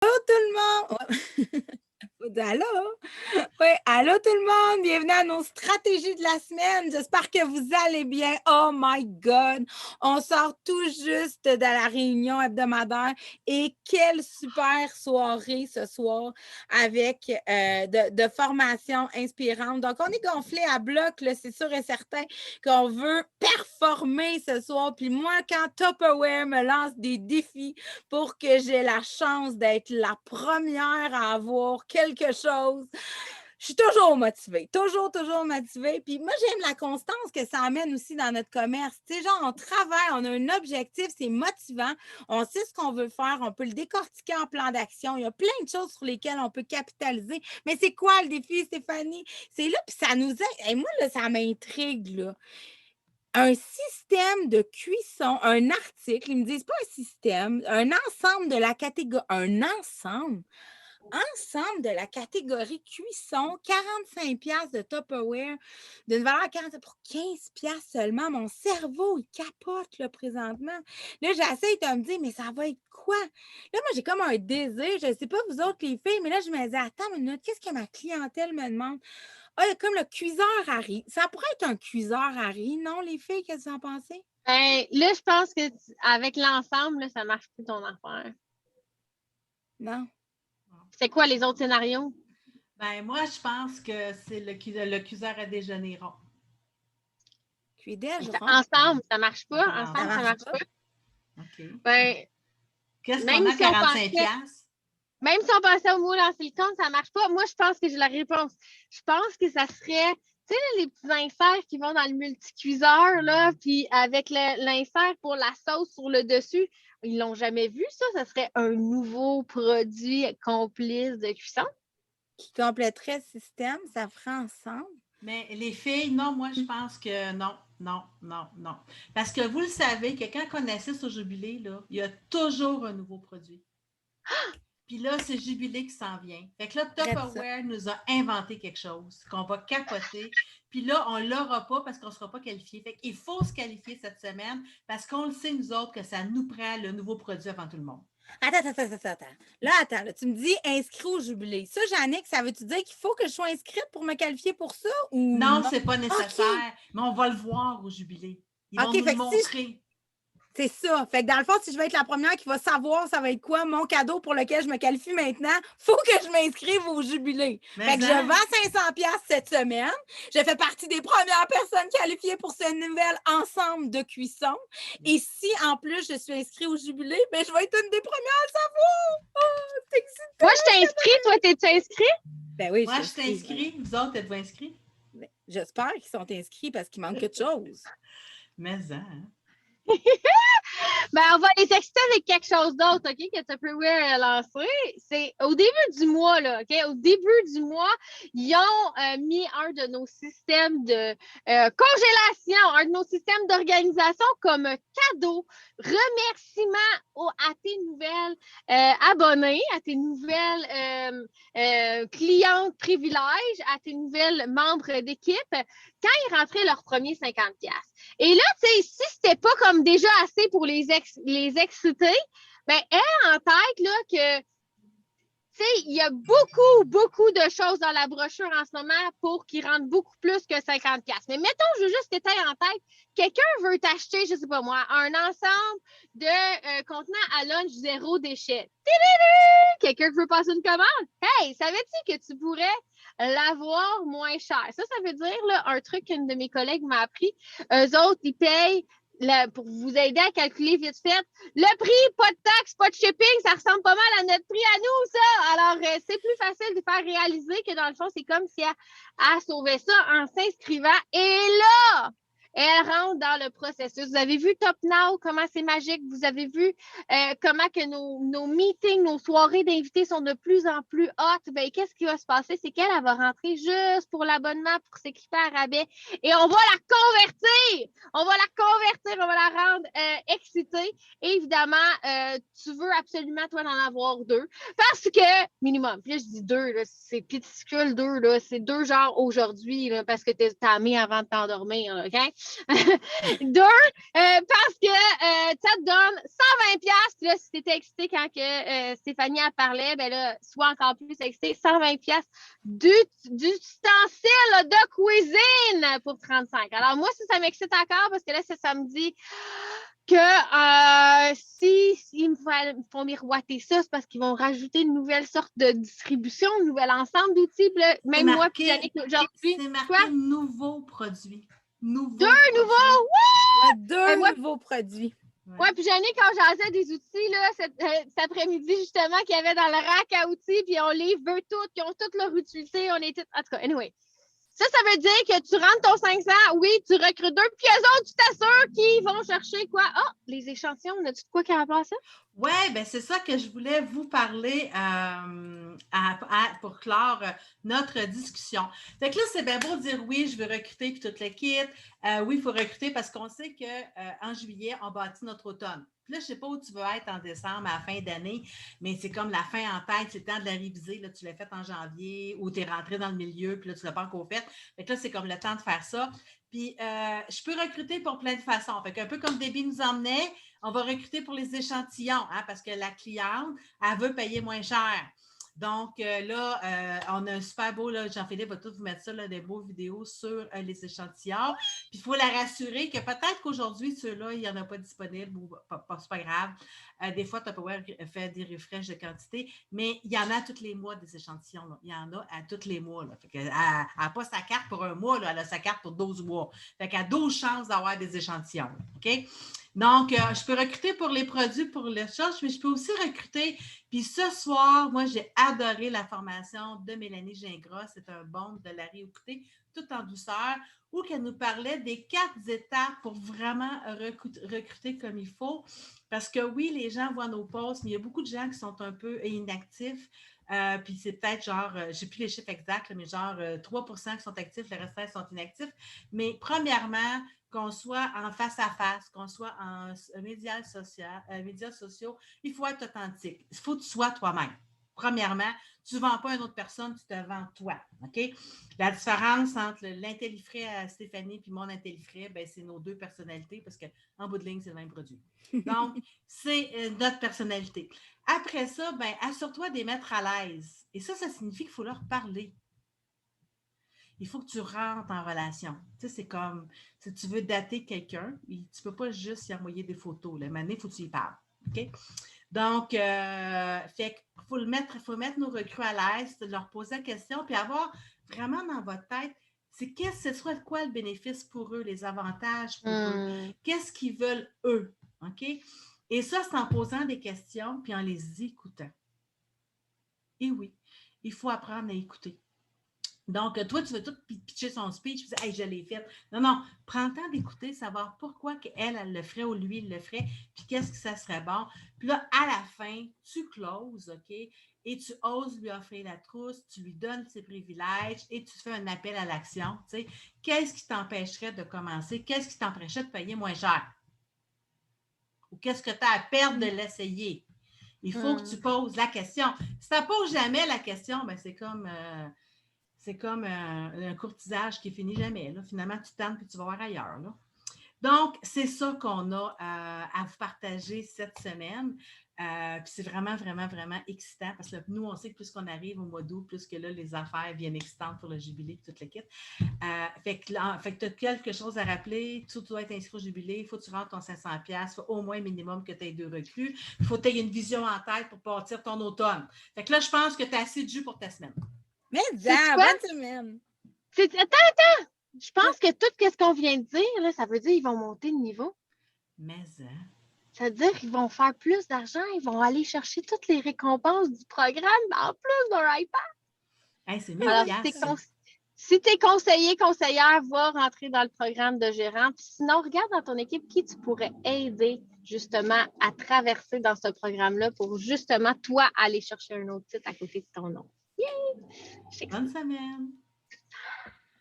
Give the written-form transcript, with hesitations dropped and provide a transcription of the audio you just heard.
tout le monde! Allô? Oui, allô tout le monde! Bienvenue à nos stratégies de la semaine. J'espère que vous allez bien. Oh my God! On sort tout juste de la réunion hebdomadaire et quelle super soirée ce soir avec de formation inspirante. Donc, on est gonflé à bloc, c'est sûr et certain qu'on veut performer ce soir. Puis moi, quand Tupperware me lance des défis pour que j'ai la chance d'être la première à avoir quelque chose, je suis toujours motivée, toujours motivée. Puis moi, j'aime la constance que ça amène aussi dans notre commerce. Tu sais, genre, on travaille, on a un objectif, c'est motivant, on sait ce qu'on veut faire, on peut le décortiquer en plan d'action. Il y a plein de choses sur lesquelles on peut capitaliser. Mais c'est quoi le défi, Stéphanie? C'est là, puis ça nous aide. Et moi, là, ça m'intrigue, là. Un système de cuisson, un article, ils me disent pas un système, un ensemble de la catégorie, ensemble de la catégorie cuisson, 45 pièces de Tupperware, d'une valeur 40 pour 15 pièces seulement. Mon cerveau, il capote là, présentement. Là, j'essaie de me dire, mais ça va être quoi? Là, moi, j'ai comme un désir, je ne sais pas vous autres les filles, mais là, je me dis, attends une minute, qu'est-ce que ma clientèle me demande? Ah, il y a comme le cuiseur Harry. Ça pourrait être un cuiseur Harry, non, les filles? Qu'est-ce que vous en pensez? Ben, là, je pense qu'avec l'ensemble, là, ça marche plus ton affaire. Non. C'est quoi les autres scénarios? Ben, moi, je pense que c'est le cuiseur à déjeuner rond. Cuidège rond. Ensemble, ça marche pas. Ah, Ensemble, ça marche pas. OK. Ben, Qu'est-ce même qu'on a, si on 45 pensait, piastres? même si on pensait au moule en silicone, ça marche pas. Moi, je pense que j'ai la réponse. Je pense que ça serait, tu sais, les petits inserts qui vont dans le multicuiseur, là, puis avec l'insert pour la sauce sur le dessus. Ils l'ont jamais vu, ça? Ça serait un nouveau produit complice de cuisson? Qui compléterait le système, ça ferait ensemble. Mais les filles, non, moi, je pense que non, non, non, non. Parce que vous le savez que quand on assiste au jubilé, là, il y a toujours un nouveau produit. Puis là, c'est Jubilé qui s'en vient. Fait que là, Tupperware nous a inventé quelque chose qu'on va capoter. Puis là, on ne l'aura pas parce qu'on ne sera pas qualifié. Fait qu'il faut se qualifier cette semaine parce qu'on le sait, nous autres, que ça nous prend le nouveau produit avant tout le monde. Attends. Là, tu me dis inscrit au jubilé. Ça, Jannick, ça veut-tu dire qu'il faut que je sois inscrite pour me qualifier pour ça? Ou non, c'est pas nécessaire, okay. Mais on va le voir au jubilé. Ils vont okay, nous le montrer. C'est ça. Fait que dans le fond, si je vais être la première qui va savoir ça va être quoi mon cadeau pour lequel je me qualifie maintenant, il faut que je m'inscrive au jubilé. Fait que je vends 500 pièces cette semaine. Je fais partie des premières personnes qualifiées pour ce nouvel ensemble de cuisson. Et si, en plus, je suis inscrite au jubilé, ben, je vais être une des premières à savoir. Oh, c'est excitant. Moi, je t'inscris. Toi, t'es-tu inscrit? Ben oui, moi, je suis inscrit. Vous autres, êtes-vous inscrits? Ben, j'espère qu'ils sont inscrits parce qu'il manque quelque chose. Mais ça, hein? Ben, on va les exciter avec quelque chose d'autre, OK, que Tupperware a lancé. C'est au début du mois, là, OK? Au début du mois, ils ont mis un de nos systèmes de congélation, un de nos systèmes d'organisation comme cadeau, remerciement à tes nouvelles abonnés, à tes nouvelles clientes privilèges, à tes nouvelles membres d'équipe, quand ils rentraient leur premier 50$. Et là, tu sais, si c'était pas comme déjà assez pour les exciter, ben, elle en tête, là, que, tu sais, il y a beaucoup de choses dans la brochure en ce moment pour qu'ils rentrent beaucoup plus que 50$. Mais mettons, je veux juste que tu aies en tête, quelqu'un veut t'acheter, je sais pas moi, un ensemble de contenants à lunch zéro déchet. Quelqu'un veut passer une commande? Hey, savais-tu que tu pourrais l'avoir moins cher? Ça veut dire, là, un truc qu'une de mes collègues m'a appris. Eux autres, ils payent pour vous aider à calculer vite fait. Le prix, pas de taxes, pas de shipping, ça ressemble pas mal à notre prix à nous, ça. Alors, c'est plus facile de faire réaliser que dans le fond, c'est comme si elle sauvait ça en s'inscrivant. Et là, elle rentre dans le processus. Vous avez vu Top Now, comment c'est magique. Vous avez vu comment que nos meetings, nos soirées d'invités sont de plus en plus hot. Ben, qu'est-ce qui va se passer? C'est qu'elle va rentrer juste pour l'abonnement, pour s'équiper à rabais. Et on va la convertir! On va la rendre excitée. Et évidemment, tu veux absolument, toi, d'en avoir deux. Parce que, minimum, puis là, je dis deux, là, c'est piticule deux, là, c'est deux genres aujourd'hui, là, parce que t'as mis avant de t'endormir, OK? Deux, parce que ça te donne 120$. Puis là, si tu étais excité quand que, Stéphanie en parlait, ben là, sois encore plus excité. 120$ d'ustensiles de cuisine pour 35$. Alors, moi, ça m'excite encore parce que là, ça me dit que s'ils me font miroiter ça, c'est parce qu'ils vont rajouter une nouvelle sorte de distribution, un nouvel ensemble d'outils. Même moi, puis Yannick, aujourd'hui. C'est marqué nouveau produit. Deux nouveaux! Ouais, deux nouveaux produits. Ouais, puis Jannick, quand j'asais des outils, là, cet après-midi, justement, qu'il y avait dans le rack à outils, puis on les veut toutes, qui ont toutes leur utilité, on est toutes... En tout cas, anyway. Ça veut dire que tu rentres ton 500, oui, tu recrutes deux, puis eux autres, tu t'assures qu'ils vont chercher quoi? Ah, les échantillons, on a-tu de quoi qui remplace ça? Oui, bien, c'est ça que je voulais vous parler pour clore notre discussion. Fait que là, c'est bien beau de dire oui, je veux recruter puis toute l'équipe. Oui, il faut recruter parce qu'on sait qu'en juillet, on bâtit notre automne. Puis là, je ne sais pas où tu veux être en décembre, à la fin d'année, mais c'est comme la fin en tête, c'est le temps de la réviser. Là, tu l'as fait en janvier ou tu es rentré dans le milieu, puis là, tu ne l'as pas encore fait. Fait que là, c'est comme le temps de faire ça. Puis, je peux recruter pour plein de façons. Fait qu'un peu comme Debbie nous emmenait, on va recruter pour les échantillons, hein, parce que la cliente, elle veut payer moins cher. Donc, là, on a un super beau, là, Jean-Philippe va tout vous mettre ça, là, des beaux vidéos sur les échantillons. Puis, il faut la rassurer que peut-être qu'aujourd'hui, ceux-là, il n'y en a pas disponible ou c'est pas grave. Des fois, tu peux faire des refresh de quantité, mais il y en a tous les mois des échantillons. Là. Il y en a à tous les mois. Là. Fait qu'elle n'a pas sa carte pour un mois, là, elle a sa carte pour 12 mois. Fait qu'elle a 12 chances d'avoir des échantillons. OK? Donc, je peux recruter pour les produits, pour le charge, mais je peux aussi recruter. Puis ce soir, moi, j'ai adoré la formation de Mélanie Gingras. C'est un bon de la réécouter tout en douceur, où qu'elle nous parlait des 4 étapes pour vraiment recruter comme il faut. Parce que oui, les gens voient nos posts, mais il y a beaucoup de gens qui sont un peu inactifs. Puis c'est peut-être genre, je n'ai plus les chiffres exacts, mais genre 3% qui sont actifs, le reste sont inactifs. Mais premièrement, qu'on soit en face à face, qu'on soit en médias sociaux, il faut être authentique. Il faut que tu sois toi-même. Premièrement, tu ne vends pas une autre personne, tu te vends toi. OK? La différence entre l'intellifrais à Stéphanie et mon intellifrais, ben, c'est nos deux personnalités parce qu'en bout de ligne, c'est le même produit. Donc, c'est notre personnalité. Après ça, ben, assure-toi de les mettre à l'aise. Et ça signifie qu'il faut leur parler. Il faut que tu rentres en relation. Tu sais, c'est comme, si tu veux dater quelqu'un, tu ne peux pas juste y envoyer des photos. Là. Maintenant, il faut que tu y parles. OK? Donc, fait qu'il faut mettre nos recrues à l'aise, leur poser la question, puis avoir vraiment dans votre tête, ce serait quoi le bénéfice pour eux, les avantages pour eux? Qu'est-ce qu'ils veulent eux? OK? Et ça, c'est en posant des questions, puis en les écoutant. Et oui, il faut apprendre à écouter. Donc, toi, tu veux tout pitcher son speech, tu dis, hey, je l'ai fait. Non, prends le temps d'écouter, savoir pourquoi elle le ferait ou lui, il le ferait, puis qu'est-ce que ça serait bon. Puis là, à la fin, tu closes, OK? Et tu oses lui offrir la trousse, tu lui donnes ses privilèges et tu fais un appel à l'action. Tu sais, qu'est-ce qui t'empêcherait de commencer? Qu'est-ce qui t'empêcherait de payer moins cher? Ou qu'est-ce que tu as à perdre de l'essayer? Il faut que tu poses la question. Si tu ne poses jamais la question, ben c'est comme... un courtisage qui finit jamais. Là. Finalement, tu tentes et tu vas voir ailleurs. Là. Donc, c'est ça qu'on a à vous partager cette semaine. Puis c'est vraiment, vraiment, vraiment excitant parce que nous, on sait que plus qu'on arrive au mois d'août, plus que là, les affaires viennent excitantes pour le jubilé et toute l'équipe. Fait que tu as quelque chose à rappeler. Tu dois être inscrit au jubilé. Il faut que tu rentres ton 500$. Il faut au moins minimum que tu aies 2 recrues. Il faut que tu aies une vision en tête pour partir ton automne. Fait que là, je pense que tu as assez de jus pour ta semaine. Mais bonne semaine! Attends! Je pense que tout ce qu'on vient de dire, là, ça veut dire qu'ils vont monter de niveau. Mais ça veut dire qu'ils vont faire plus d'argent, ils vont aller chercher toutes les récompenses du programme en plus de leur iPad. Hey, c'est Alors, si tu es conseillère, va rentrer dans le programme de gérant. Puis sinon, regarde dans ton équipe qui tu pourrais aider justement à traverser dans ce programme-là pour justement, toi, aller chercher un autre titre à côté de ton nom. Yay! Bonne semaine!